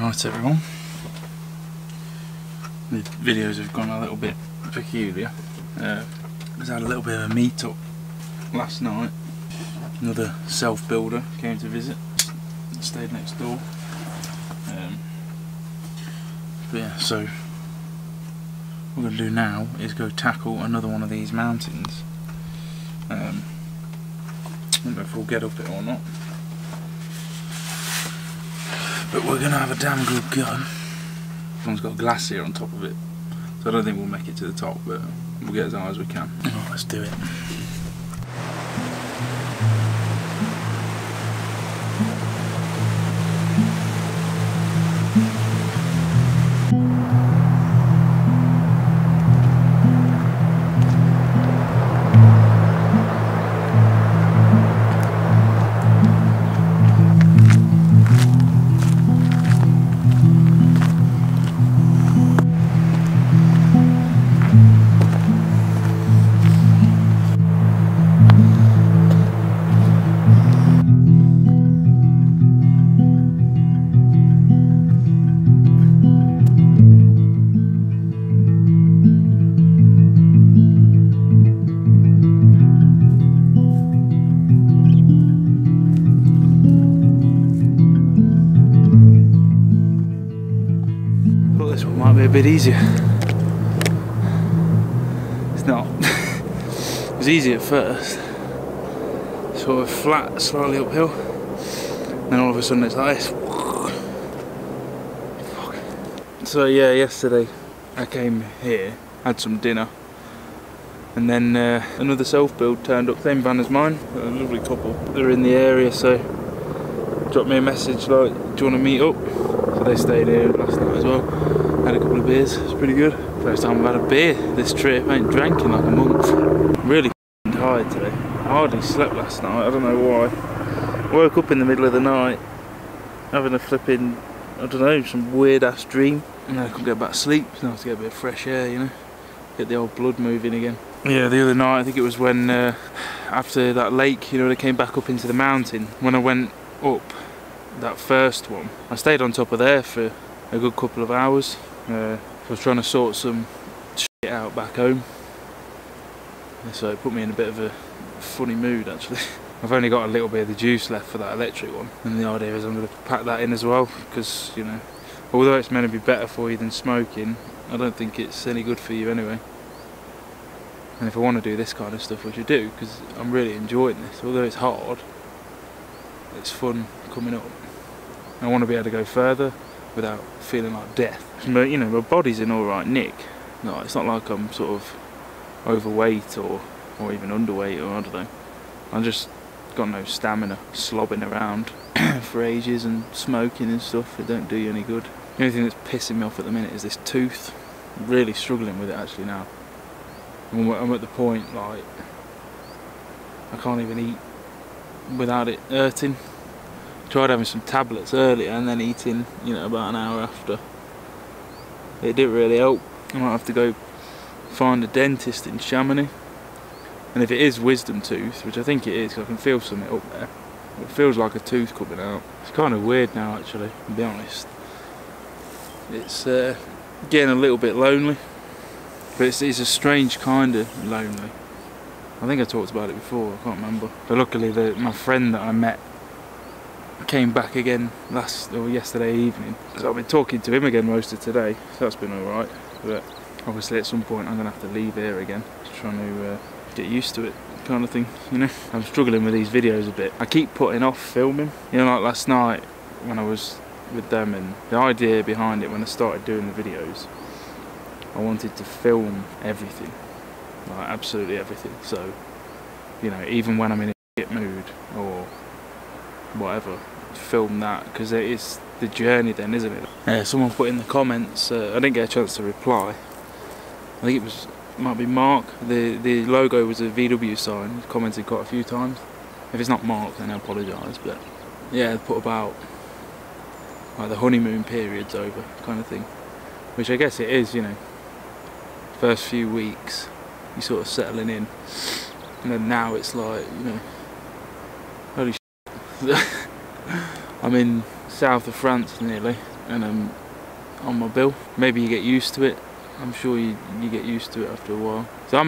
Right everyone, the videos have gone a little bit peculiar. We had a little bit of a meet up last night. Another self-builder came to visit, stayed next door. But yeah, so what we're going to do now is go tackle another one of these mountains. I don't know if we'll get up it or not, but we're going to have a damn good go. This one's got a glacier on top of it, so I don't think we'll make it to the top, but we'll get as high as we can. Right, let's do it. This one might be a bit easier. It's not. It was easy at first. Sort of flat, slightly uphill. Then all of a sudden it's like this. So yeah, yesterday I came here, had some dinner, and then another self-build turned up, same van as mine, a lovely couple. They're in the area, so dropped me a message like, do you want to meet up? So they stayed here last night as well. Had a couple of beers, it's pretty good. First time I've had a beer this trip, I ain't drank in like a month. Really tired today. I hardly slept last night, I don't know why. Woke up in the middle of the night, having a flipping, I don't know, some weird ass dream. And then I couldn't get back to sleep, so I had to get a bit of fresh air, you know. Get the old blood moving again. Yeah, the other night, I think it was when, after that lake, you know, they came back up into the mountain. When I went up, that first one, I stayed on top of there for a good couple of hours. I was trying to sort some shit out back home, so it put me in a bit of a funny mood actually. I've only got a little bit of the juice left for that electric one, and the idea is I'm going to pack that in as well, because, you know, although it's meant to be better for you than smoking, I don't think it's any good for you anyway. And if I want to do this kind of stuff, which I do, because I'm really enjoying this, although it's hard, it's fun coming up. I want to be able to go further without feeling like death. But, you know, my body's in alright nick. No, it's not like I'm sort of overweight or even underweight, or I don't know. I just got no stamina, slobbing around for ages and smoking and stuff. It don't do you any good. The only thing that's pissing me off at the minute is this tooth. I'm really struggling with it actually now. I'm at the point, like, I can't even eat without it hurting. Tried having some tablets earlier and then eating, you know, about an hour after. It didn't really help. I might have to go find a dentist in Chamonix. And if it is wisdom tooth, which I think it is, because I can feel something up there, it feels like a tooth coming out. It's kind of weird now actually, to be honest. It's getting a little bit lonely, but it's a strange kind of lonely. I think I talked about it before, I can't remember. But luckily my friend that I met came back again yesterday evening, so I've been talking to him again most of today, so that's been alright. But obviously at some point I'm going to have to leave here again, just trying to get used to it kind of thing, you know. I'm struggling with these videos a bit. I keep putting off filming, you know, like last night when I was with them, and the idea behind it when I started doing the videos, I wanted to film everything, like absolutely everything. So, you know, even when I'm in a shit mood or whatever, film that, because it is the journey then, isn't it? Someone put in the comments, I didn't get a chance to reply, I think it might be Mark, the logo was a VW sign. He commented quite a few times. If it's not Mark, then I apologise, but yeah, put about like the honeymoon period's over kind of thing, which I guess it is, you know. First few weeks you sort of settling in, and then now it's like, you know, holy shit. I'm in south of France nearly, and on my bill. Maybe you get used to it. I'm sure you get used to it after a while. So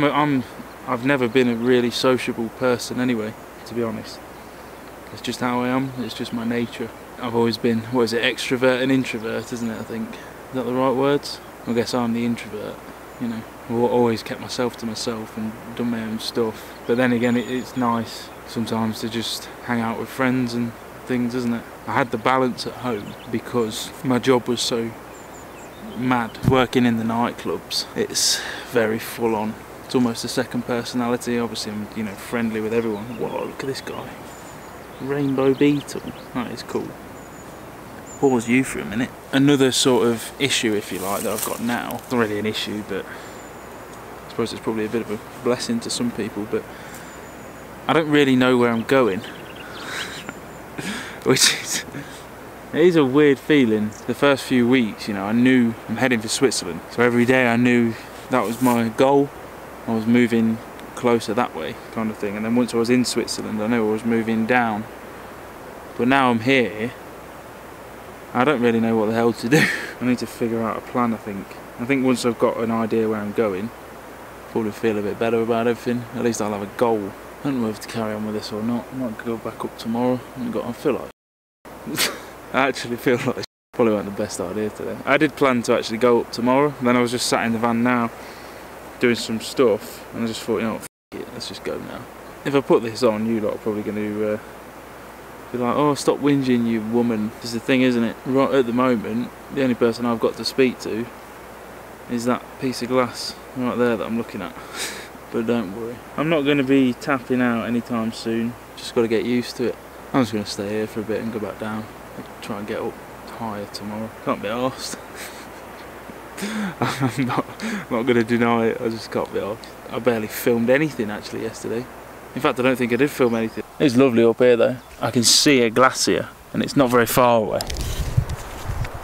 I've never been a really sociable person anyway, to be honest. It's just how I am. It's just my nature. I've always been, what is it, extrovert and introvert, isn't it, I think? Is that the right words? I guess I'm the introvert, you know. I've always kept myself to myself and done my own stuff. But then again, it's nice sometimes to just hang out with friends and things, isn't it? I had the balance at home because my job was so mad. Working in the nightclubs, it's very full on. It's almost a second personality. Obviously I'm, you know, friendly with everyone. Whoa, look at this guy. Rainbow beetle. That is cool. Pause you for a minute. Another sort of issue, if you like, that I've got now. It's not really an issue, but I suppose it's probably a bit of a blessing to some people, but I don't really know where I'm going. It is a weird feeling. The first few weeks, you know, I knew I'm heading for Switzerland. So every day I knew that was my goal. I was moving closer that way, kind of thing. And then once I was in Switzerland, I knew I was moving down. But now I'm here, I don't really know what the hell to do. I need to figure out a plan, I think. I think once I've got an idea where I'm going, I'll probably feel a bit better about everything. At least I'll have a goal. I don't know whether to carry on with this or not. I might go back up tomorrow. I feel like I actually feel like probably wasn't the best idea today. I did plan to actually go up tomorrow, then I was just sat in the van now doing some stuff, and I just thought, you know what, f it, let's just go now. If I put this on, you lot are probably going to be like, oh, stop whinging, you woman. This is the thing, isn't it? Right at the moment, the only person I've got to speak to is that piece of glass right there that I'm looking at. But don't worry, I'm not going to be tapping out anytime soon. Just got to get used to it. I'm just going to stay here for a bit and go back down. I'll try and get up higher tomorrow. Can't be arsed. I'm not going to deny it, I just can't be arsed. I barely filmed anything actually yesterday. In fact, I don't think I did film anything. It's lovely up here though. I can see a glacier and it's not very far away.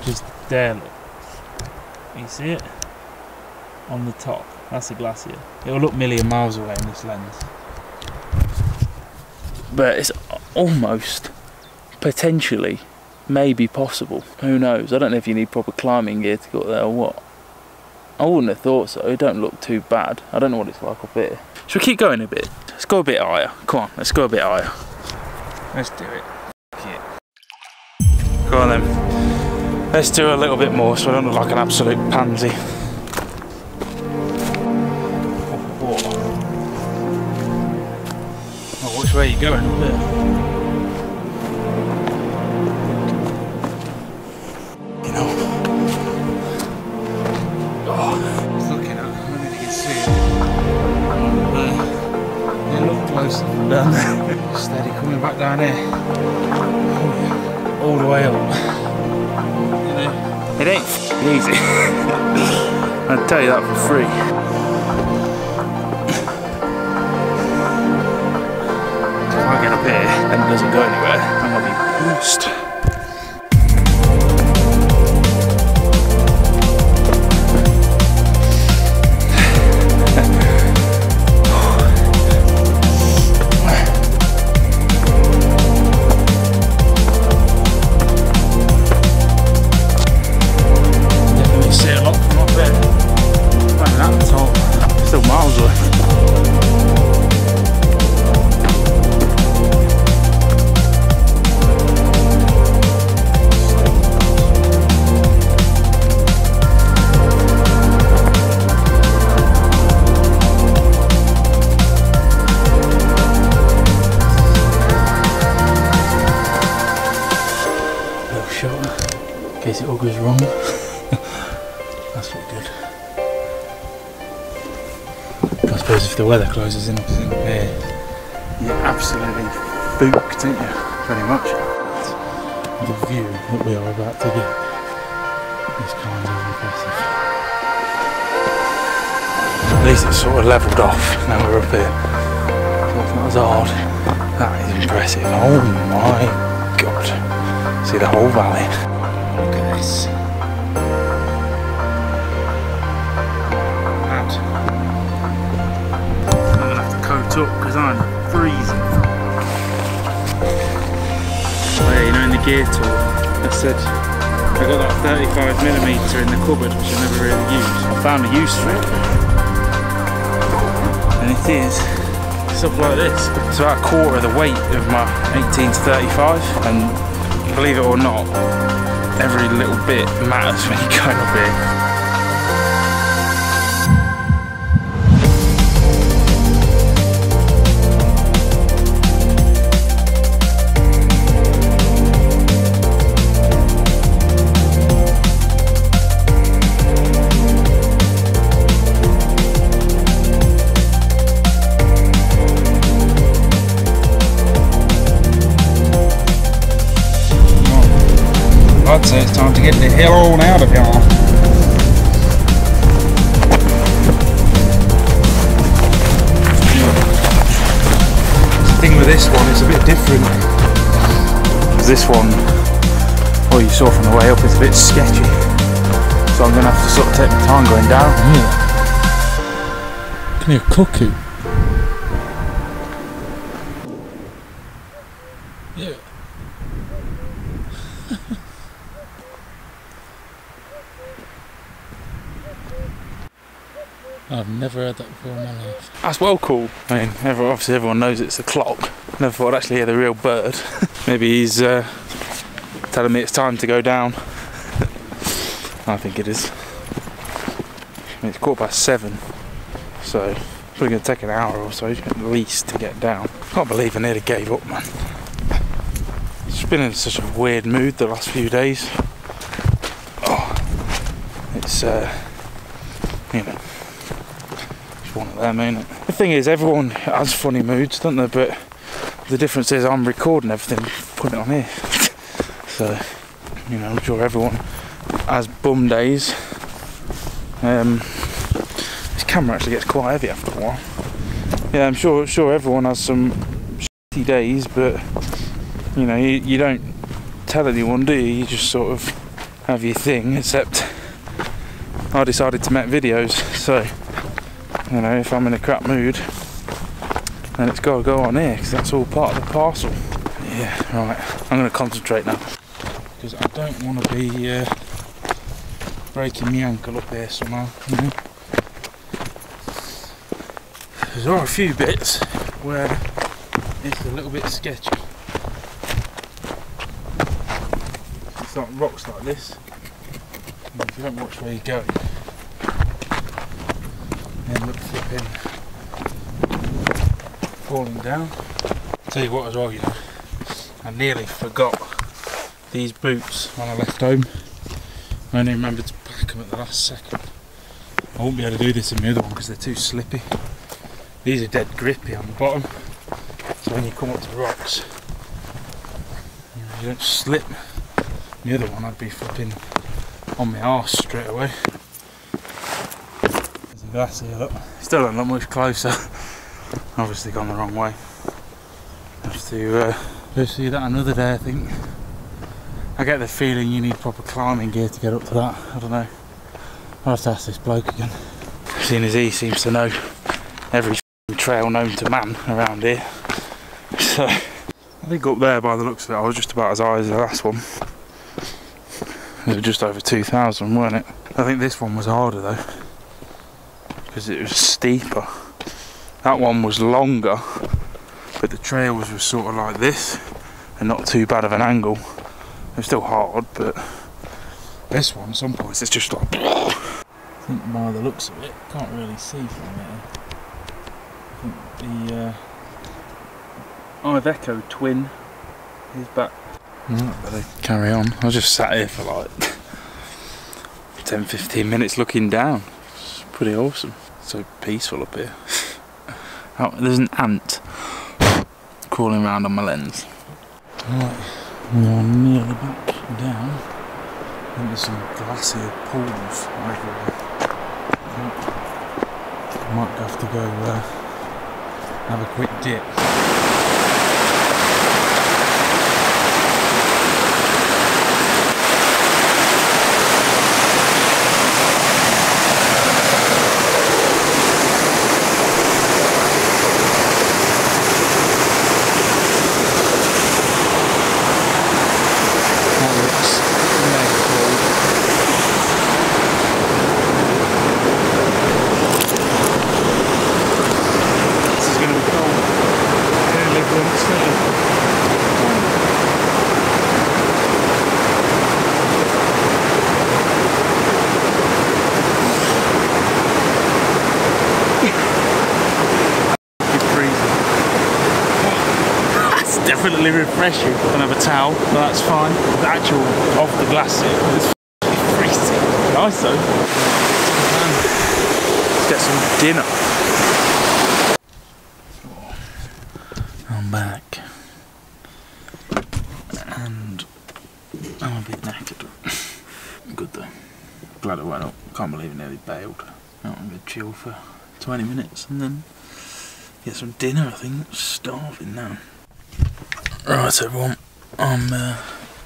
Just there, look. Can you see it? On the top, that's a glacier. It'll look a million miles away in this lens. But it's almost, potentially, maybe possible. Who knows? I don't know if you need proper climbing gear to go up there or what. I wouldn't have thought so. It don't look too bad. I don't know what it's like up here. Should we keep going a bit? Let's go a bit higher. Come on, let's go a bit higher. Let's do it. Yeah. Go on then. Let's do a little bit more so I don't look like an absolute pansy. Oh, which way are you going up there? You know. Oh, I was looking at it. I don't know if you can see it. It looked close from down there. Steady coming back down here. All the way up. It ain't easy. I'll tell you that for free. If I get up here and it doesn't go anywhere, I'm gonna be pissed. Definitely see a lot from up there. Not that tall. Still miles away. In case it all goes wrong. That's all good. I suppose if the weather closes in here, you're absolutely spooked, aren't you? Pretty much. The view that we are about to get is kind of impressive. At least it's sort of levelled off now we're up here. So it's not as hard. That is impressive. Oh my god. See the whole valley. Look at this. And I'm going to have to coat up because I'm freezing. Oh yeah, you know in the gear tour I said I got that 35mm in the cupboard, which I never really used. I found a use for it, and it is stuff like this. It's about a quarter of the weight of my 18 to 35, and believe it or not, every little bit matters when you're going up here. I'd say it's time to get the hell on out of here. The thing with this one is a bit different. This one, well, you saw from the way up, it's a bit sketchy. So I'm going to have to sort of take my time going down. Yeah. Can you hear a cuckoo? Yeah. I've never heard that before in my life. That's well cool. I mean, obviously everyone knows it's a clock. Never thought I'd actually hear the real bird. Maybe he's telling me it's time to go down. I think it is. I mean, it's 7:15, so it's probably going to take an hour or so at least to get down. Can't believe I nearly gave up, man. It's been in such a weird mood the last few days. Oh, it's you know, one of them, ain't it? The thing is, everyone has funny moods, don't they? But the difference is I'm recording everything, putting it on here. So, you know, I'm sure everyone has bum days. This camera actually gets quite heavy after a while. Yeah, I'm sure everyone has some shitty days, but you know, you don't tell anyone, do you? You just sort of have your thing, except I decided to make videos, so you know, if I'm in a crap mood, then it's got to go on here, because that's all part of the parcel. Yeah, right, I'm going to concentrate now, because I don't want to be breaking my ankle up here somehow, you know. There are a few bits where it's a little bit sketchy. It's like rocks like this, and if you don't watch where you're going, end up flipping, falling down. Tell you what as well, you know, I nearly forgot these boots when I left home. I only remembered to pack them at the last second. I won't be able to do this in the other one because they're too slippy. These are dead grippy on the bottom, so when you come up to the rocks, you know, you don't slip. The other one I'd be flipping on my arse straight away. There's a glass here, look. Still don't look much closer. Obviously gone the wrong way. Have to go see that another day, I think. I get the feeling you need proper climbing gear to get up to that. I don't know. I'll have to ask this bloke again. Seeing as he seems to know every trail known to man around here. So I think up there, by the looks of it, I was just about as high as the last one. It was just over 2,000, weren't it? I think this one was harder though, because it was steeper. That one was longer, but the trails were sort of like this, and not too bad of an angle. It was still hard, but this one, some points, it's just like. I think by the looks of it, can't really see from there. I think the Iveco twin is back. Better carry on. I just sat here for like 10-15 minutes looking down. It's pretty awesome. So peaceful up here. Oh, there's an ant crawling around on my lens. Right, we are nearly back down. I think there's some glacier pools everywhere. I might have to go have a quick dip. That looks mega cool. definitely refreshing. Don't have a towel, but that's fine. The actual off the glass is freezing. Nice though. Let's get some dinner. I'm back. And I'm a bit knackered. Good though. Glad I went up. Can't believe I nearly bailed. I'm gonna chill for 20 minutes and then get some dinner, I think. Starving now. Right everyone, I'm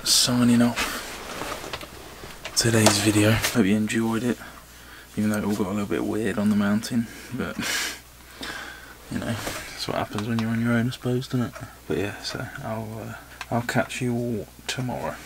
signing off today's video. Hope you enjoyed it, even though it all got a little bit weird on the mountain, but you know, that's what happens when you're on your own, I suppose, doesn't it? But yeah, so I'll catch you all tomorrow.